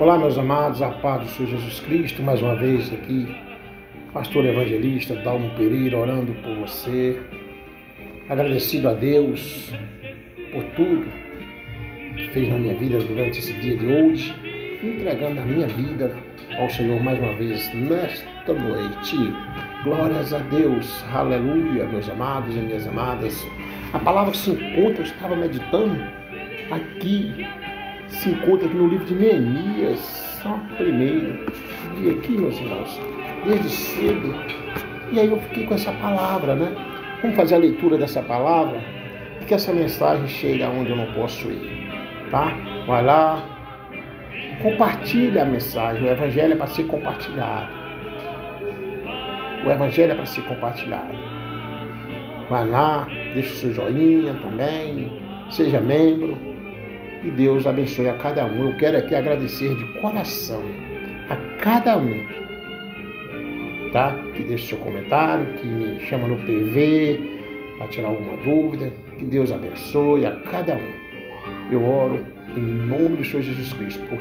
Olá, meus amados, a paz do Senhor Jesus Cristo, mais uma vez aqui, pastor evangelista Dalmo Pereira, orando por você, agradecido a Deus por tudo que fez na minha vida durante esse dia de hoje, entregando a minha vida ao Senhor mais uma vez nesta noite. Glórias a Deus, aleluia, meus amados e minhas amadas. A palavra que se encontra, eu estava meditando aqui, se encontra aqui no livro de Neemias, só primeiro. E aqui, meus irmãos, desde cedo. E aí eu fiquei com essa palavra, né? Vamos fazer a leitura dessa palavra e que essa mensagem chegue aonde eu não posso ir, tá? Vai lá, compartilha a mensagem. O evangelho é para ser compartilhado. O evangelho é para ser compartilhado. Vai lá, deixa o seu joinha também, seja membro. E Deus abençoe a cada um. Eu quero aqui agradecer de coração a cada um, tá? Que deixa o seu comentário, que me chama no PV para tirar alguma dúvida. Que Deus abençoe a cada um. Eu oro em nome do Senhor Jesus Cristo por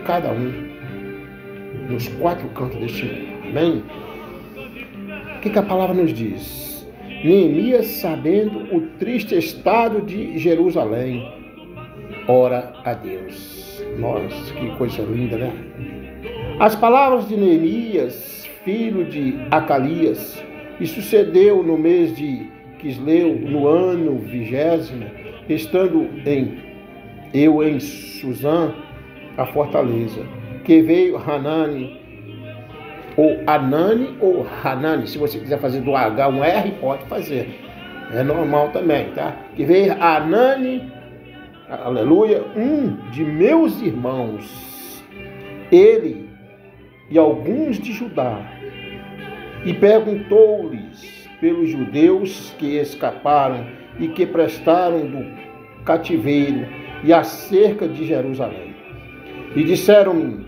cada um nos quatro cantos deste mundo. Amém? O que a palavra nos diz? Neemias, sabendo o triste estado de Jerusalém, ora a Deus. Nossa, que coisa linda, né? As palavras de Neemias, filho de Acalias, e sucedeu no mês de Quisleu, no ano 20º, estando eu em Suzã, a fortaleza, que veio Hanani, ou Anani ou Hanani, se você quiser fazer do H um R, pode fazer, é normal também, tá? Que veio Hanani, aleluia, de meus irmãos, ele e alguns de Judá, e perguntou-lhes pelos judeus que escaparam e que prestaram do cativeiro e acerca de Jerusalém. E disseram-me: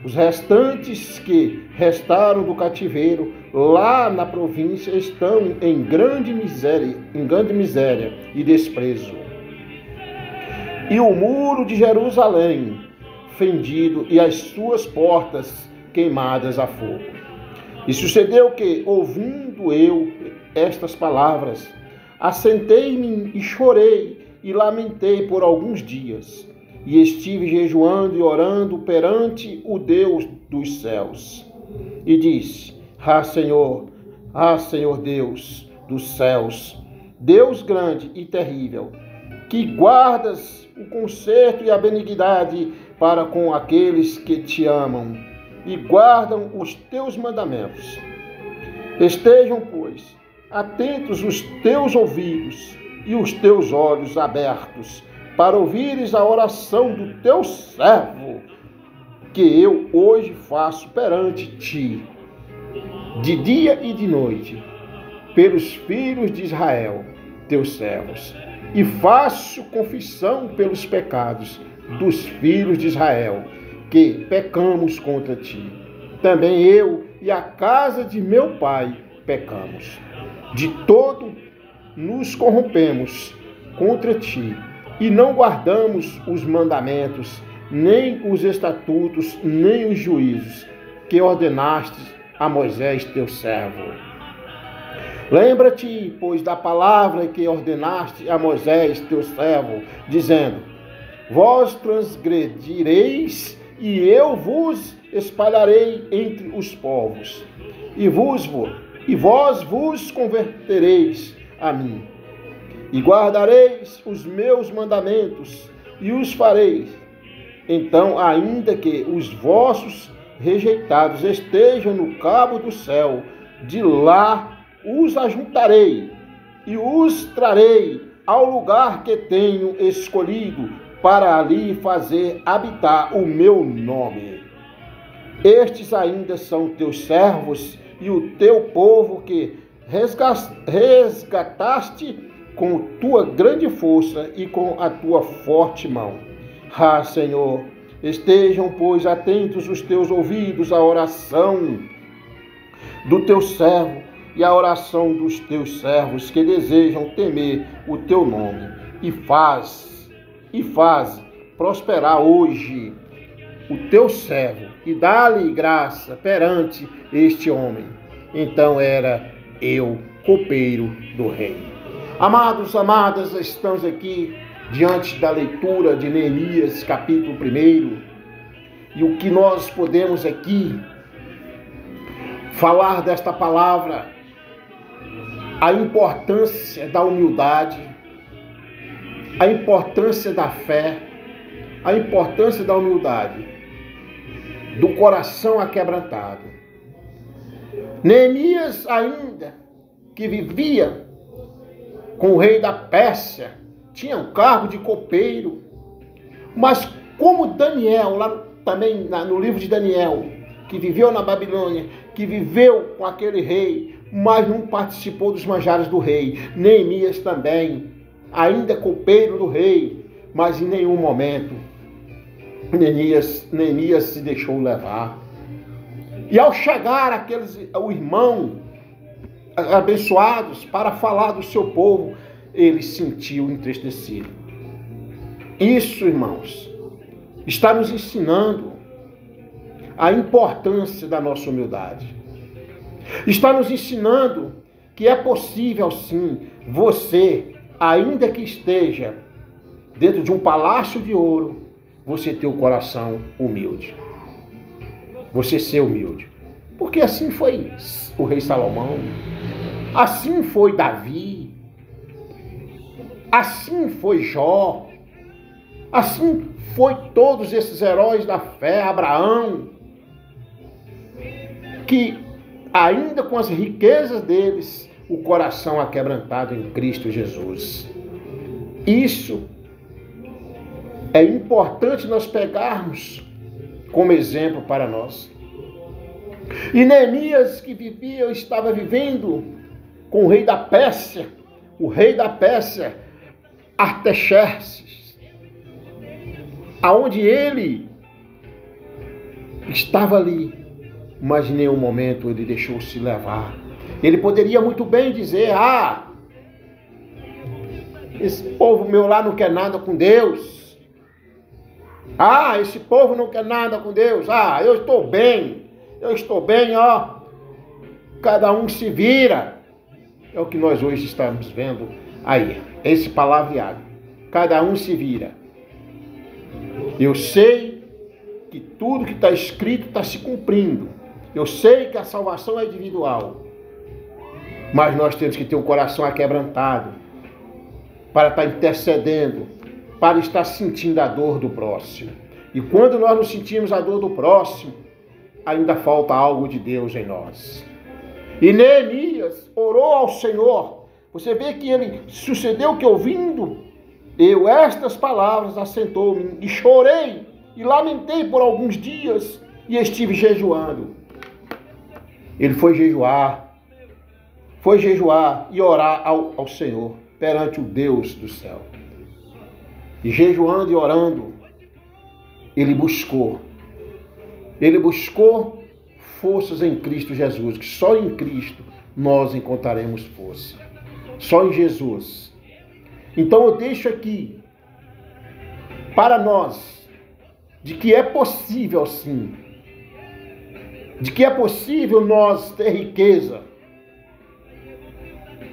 os restantes que restaram do cativeiro lá na província estão em grande miséria e desprezo. E o muro de Jerusalém fendido e as suas portas queimadas a fogo. E sucedeu que, ouvindo eu estas palavras, assentei-me e chorei e lamentei por alguns dias. E estive jejuando e orando perante o Deus dos céus. E disse: Senhor Deus dos céus, Deus grande e terrível, que guardas o conserto e a benignidade para com aqueles que te amam e guardam os teus mandamentos. Estejam, pois, atentos os teus ouvidos e os teus olhos abertos para ouvires a oração do teu servo, que eu hoje faço perante ti, de dia e de noite, pelos filhos de Israel, teus servos, e faço confissão pelos pecados dos filhos de Israel, que pecamos contra ti. Também eu e a casa de meu pai pecamos. De todo nos corrompemos contra ti, e não guardamos os mandamentos, nem os estatutos, nem os juízos que ordenaste a Moisés, teu servo. Lembra-te, pois, da palavra que ordenaste a Moisés, teu servo, dizendo: vós transgredireis, e eu vos espalharei entre os povos, e vós vos convertereis a mim, e guardareis os meus mandamentos, e os fareis. Então, ainda que os vossos rejeitados estejam no cabo do céu, de lá os ajuntarei, e os trarei ao lugar que tenho escolhido, para ali fazer habitar o meu nome. Estes ainda são teus servos e o teu povo que resgataste com tua grande força e com a tua forte mão. Senhor, estejam, pois, atentos os teus ouvidos à oração do teu servo e à oração dos teus servos que desejam temer o teu nome, e faz prosperar hoje o teu servo e dá-lhe graça perante este homem. Então era eu copeiro do rei. Amados, amadas, estamos aqui diante da leitura de Neemias, capítulo 1. E o que nós podemos aqui falar desta palavra, a importância da humildade, a importância da fé, a importância da humildade, do coração aquebrantado. Neemias, ainda que vivia com o rei da Pérsia, tinha um cargo de copeiro, mas como Daniel, lá também no livro de Daniel, que viveu na Babilônia, que viveu com aquele rei, mas não participou dos manjares do rei. Neemias também, ainda copeiro do rei, mas em nenhum momento Neemias se deixou levar. E ao chegar o irmão abençoados para falar do seu povo, ele sentiu entristecido. Isso, irmãos, está nos ensinando a importância da nossa humildade. Está nos ensinando que é possível, sim, você, ainda que esteja dentro de um palácio de ouro, você ter o coração humilde. Você ser humilde. Porque assim foi o rei Salomão, assim foi Davi, assim foi Jó, assim foi todos esses heróis da fé, Abraão, que ainda com as riquezas deles, o coração aquebrantado em Cristo Jesus. Isso é importante nós pegarmos como exemplo para nós. E Neemias, que estava vivendo com o rei da Pérsia, Artaxerxes, aonde ele estava ali, mas em nenhum momento ele deixou-se levar. Ele poderia muito bem dizer: esse povo meu lá não quer nada com Deus. Esse povo não quer nada com Deus. Eu estou bem, ó. Cada um se vira. É o que nós hoje estamos vendo aí, esse palavreado. Cada um se vira. Eu sei que tudo que está escrito está se cumprindo. Eu sei que a salvação é individual. Mas nós temos que ter um coração aquebrantado para estar intercedendo, para estar sentindo a dor do próximo. E quando nós não sentimos a dor do próximo, ainda falta algo de Deus em nós. E Neemias orou ao Senhor. Você vê que ele sucedeu que ouvindo eu estas palavras, assentou-me e chorei e lamentei por alguns dias e estive jejuando. Ele foi jejuar e orar ao Senhor perante o Deus do céu. E jejuando e orando, ele buscou forças em Cristo Jesus, que só em Cristo nós encontraremos força. Só em Jesus. Então eu deixo aqui para nós de que é possível sim, de que é possível nós ter riqueza,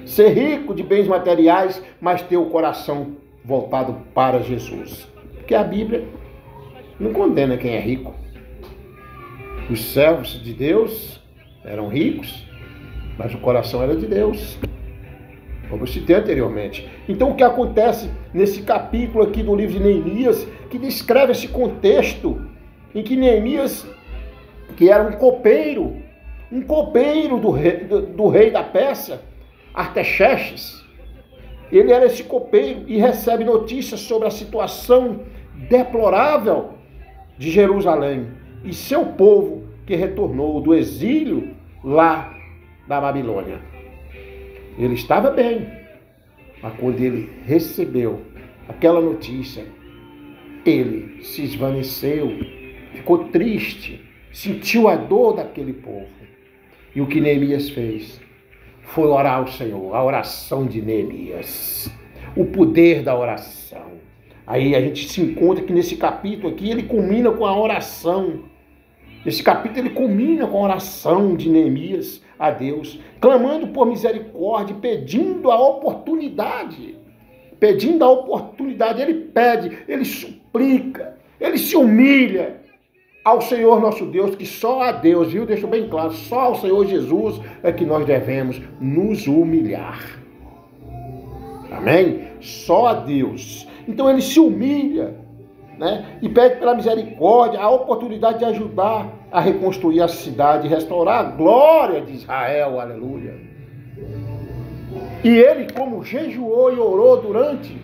ser rico de bens materiais, mas ter o coração voltado para Jesus. Porque a Bíblia não condena quem é rico. Os servos de Deus eram ricos, mas o coração era de Deus, como eu citei anteriormente. Então o que acontece nesse capítulo aqui do livro de Neemias, que descreve esse contexto em que Neemias, que era um copeiro do rei da Pérsia, Artaxerxes, ele era esse copeiro e recebe notícias sobre a situação deplorável de Jerusalém e seu povo que retornou do exílio lá da Babilônia. Ele estava bem, mas quando ele recebeu aquela notícia, ele se esvaneceu, ficou triste, sentiu a dor daquele povo. E o que Neemias fez foi orar ao Senhor, a oração de Neemias, o poder da oração. Aí a gente se encontra que nesse capítulo aqui, ele culmina com a oração. Esse capítulo ele culmina com a oração de Neemias a Deus, clamando por misericórdia, pedindo a oportunidade. Pedindo a oportunidade, ele pede, ele suplica, ele se humilha ao Senhor nosso Deus, que só a Deus, viu? Deixa bem claro, só ao Senhor Jesus é que nós devemos nos humilhar. Amém? Só a Deus. Então ele se humilha, né? E pede pela misericórdia a oportunidade de ajudar a reconstruir a cidade e restaurar a glória de Israel. Aleluia. E ele, como jejuou e orou durante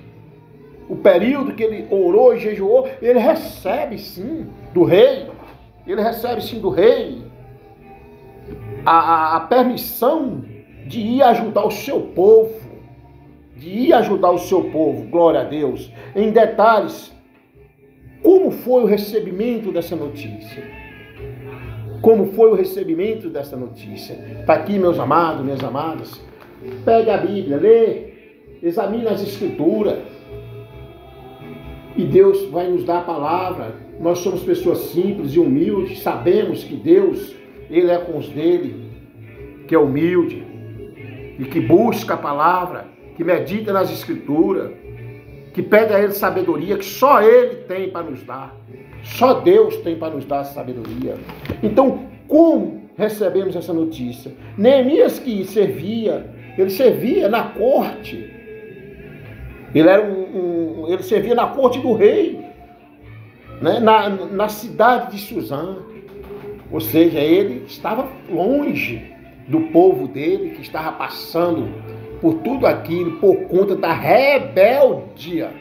o período que ele orou e jejuou, ele recebe sim do rei. Ele recebe sim do rei a permissão de ir ajudar o seu povo. De ir ajudar o seu povo. Glória a Deus. Em detalhes, como foi o recebimento dessa notícia? Como foi o recebimento dessa notícia? Está aqui, meus amados, minhas amadas. Pegue a Bíblia, lê, examine as Escrituras. E Deus vai nos dar a palavra. Nós somos pessoas simples e humildes. Sabemos que Deus, Ele é com os dele, que é humilde e que busca a palavra, que medita nas Escrituras, que pede a Ele sabedoria, que só Ele tem para nos dar. Só Deus tem para nos dar sabedoria. Então, como recebemos essa notícia? Neemias que ele servia na corte. Ele servia na corte do rei, né? na cidade de Suzã. Ou seja, ele estava longe do povo dele, que estava passando por tudo aquilo, por conta da rebeldia.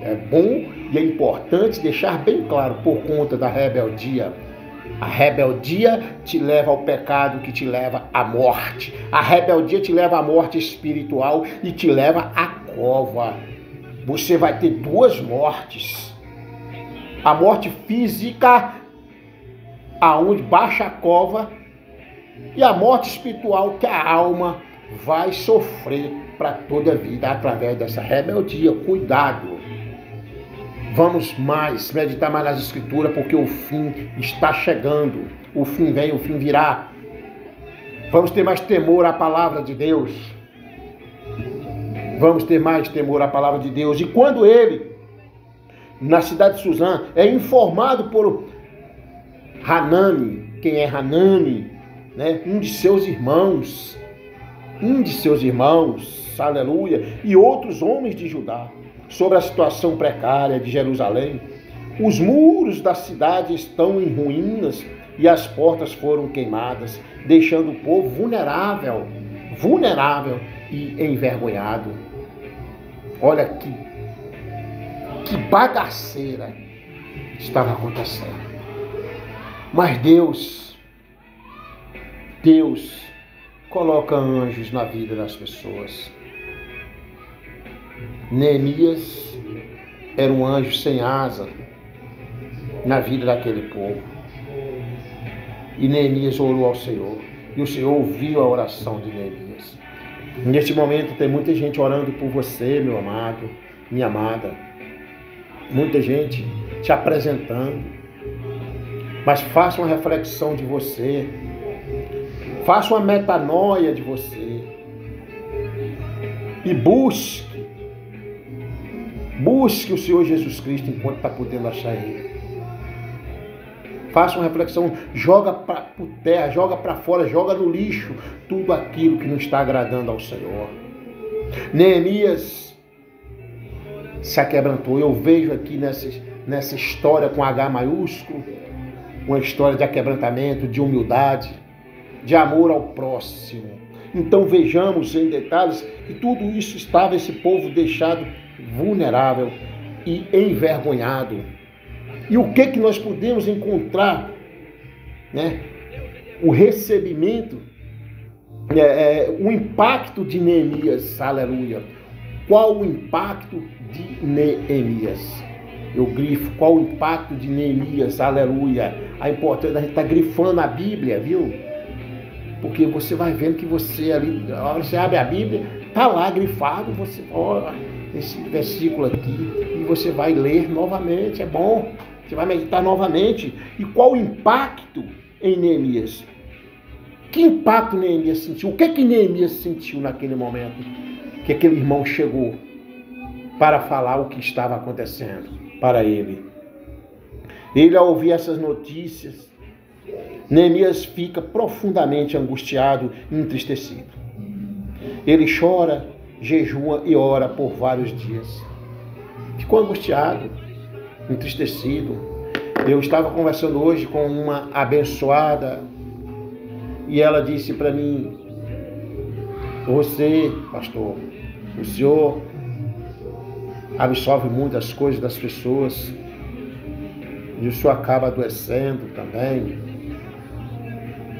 É bom e é importante deixar bem claro, por conta da rebeldia. A rebeldia te leva ao pecado, que te leva à morte. A rebeldia te leva à morte espiritual e te leva à cova. Você vai ter duas mortes. A morte física, aonde baixa a cova, e a morte espiritual, que a alma vai sofrer para toda a vida através dessa rebeldia. Cuidado. Vamos meditar mais nas Escrituras, porque o fim está chegando. O fim vem, o fim virá. Vamos ter mais temor à palavra de Deus. Vamos ter mais temor à palavra de Deus. E quando ele, na cidade de Suzã, é informado por Hanani, quem é Hanani, né? Um de seus irmãos, aleluia, e outros homens de Judá, sobre a situação precária de Jerusalém. Os muros da cidade estão em ruínas e as portas foram queimadas, deixando o povo vulnerável e envergonhado. Olha que bagaceira estava acontecendo. Mas Deus coloca anjos na vida das pessoas. Neemias era um anjo sem asa na vida daquele povo. E Neemias orou ao Senhor. E o Senhor ouviu a oração de Neemias. Neste momento tem muita gente orando por você, meu amado, minha amada. Muita gente te apresentando. Mas faça uma reflexão de você. Faça uma metanoia de você. E busque o Senhor Jesus Cristo enquanto está podendo achar Ele. Faça uma reflexão, joga por terra, joga para fora, joga no lixo tudo aquilo que não está agradando ao Senhor. Neemias se aquebrantou. Eu vejo aqui nessa história com H maiúsculo, uma história de aquebrantamento, de humildade, de amor ao próximo. Então vejamos em detalhes que tudo isso estava, esse povo deixado vulnerável e envergonhado. E o que nós podemos encontrar, né? O recebimento, o impacto de Neemias, aleluia. Qual o impacto de Neemias? Eu grifo, qual o impacto de Neemias, aleluia. A importância da gente estar grifando a Bíblia, viu? Porque você vai vendo que você ali, a hora que você abre a Bíblia, está lá grifado, você olha esse versículo aqui, e você vai ler novamente, é bom. Você vai meditar novamente. E qual o impacto em Neemias? Que impacto Neemias sentiu? O que Neemias sentiu naquele momento? Que aquele irmão chegou para falar o que estava acontecendo para ele. Ele, ao ouvir essas notícias, Neemias fica profundamente angustiado e entristecido. Ele chora, jejua e ora por vários dias. Ficou angustiado, entristecido. Eu estava conversando hoje com uma abençoada e ela disse para mim: você, pastor, o senhor absorve muitas coisas das pessoas e o senhor acaba adoecendo também.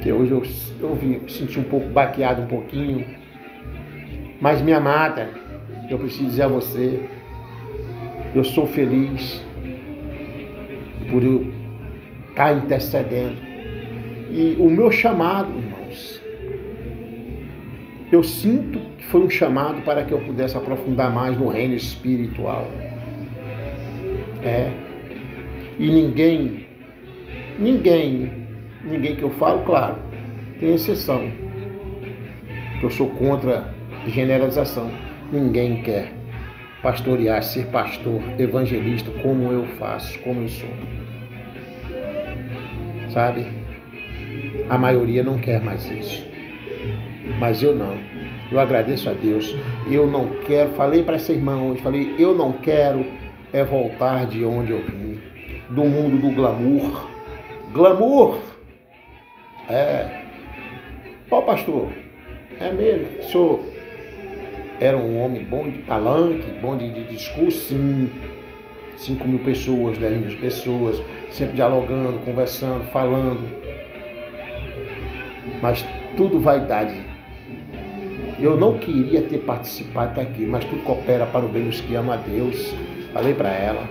Que hoje eu me senti um pouco baqueado, um pouquinho. Mas, minha amada, eu preciso dizer a você, eu sou feliz por eu estar intercedendo. E o meu chamado, irmãos, eu sinto que foi um chamado para que eu pudesse aprofundar mais no reino espiritual. E ninguém que eu falo, claro, tem exceção. Eu sou contra generalização. Ninguém quer pastorear, ser pastor, evangelista, como eu faço, como eu sou. Sabe? A maioria não quer mais isso. Mas eu não. Eu agradeço a Deus. Eu não quero, falei para essa irmã hoje, falei, eu não quero voltar de onde eu vim. Do mundo do glamour. Glamour! Ó, pastor, é mesmo, o senhor era um homem bom de palanque, bom de discurso, sim. 5.000 pessoas, 10.000 pessoas, sempre dialogando, conversando, falando. Mas tudo vaidade. Eu não queria ter participado daqui, mas tudo coopera para o bem dos que amam a Deus. Falei para ela.